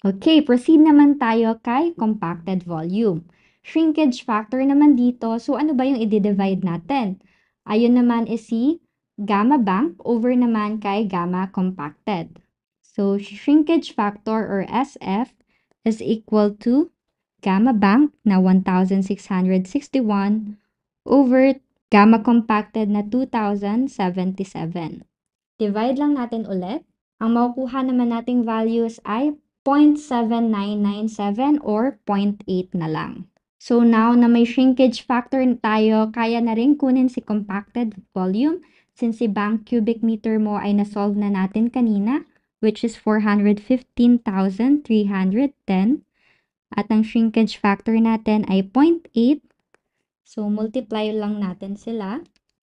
Okay, proceed naman tayo kay compacted volume. Shrinkage factor naman dito, so ano ba yung i-divide natin? Ayun naman is si gamma bank over naman kay gamma compacted. So, shrinkage factor or SF is equal to gamma bank na 1,661 over gamma compacted na 2,077. Divide lang natin ulit. Ang makukuha naman nating values ay 0.7997 or 0.8 na lang. So now na may shrinkage factor na tayo, kaya na rin kunin si compacted volume since si bank cubic meter mo ay nasolve na natin kanina, which is 415,310. At ang shrinkage factor natin ay 0.8. So multiply lang natin sila.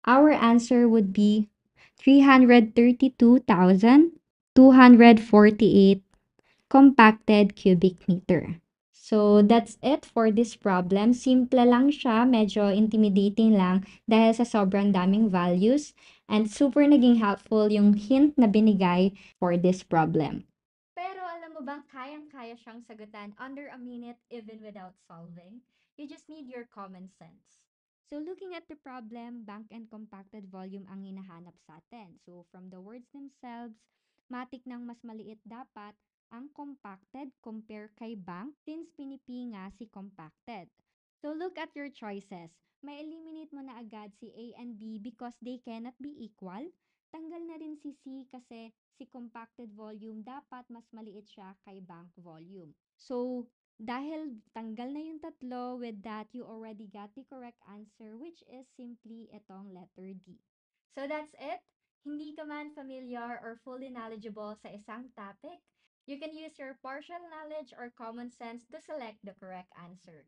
Our answer would be 332,248 compacted cubic meter. So, that's it for this problem. Simple lang siya, medyo intimidating lang dahil sa sobrang daming values and super naging helpful yung hint na binigay for this problem. Pero alam mo bang kayang-kaya siyang sagutan under a minute even without solving? You just need your common sense. So looking at the problem, bank and compacted volume ang hinahanap sa atin. So from the words themselves, matik ng mas maliit dapat ang compacted compare kay bank since pinipi nga si compacted. So look at your choices. May eliminate mo na agad si A and B because they cannot be equal. Tanggal na rin si C kasi si compacted volume dapat mas maliit siya kay bank volume. So, dahil tanggal na yung tatlo, with that, you already got the correct answer which is simply itong letter D. So that's it. Hindi ka man familiar or fully knowledgeable sa isang topic, you can use your partial knowledge or common sense to select the correct answer.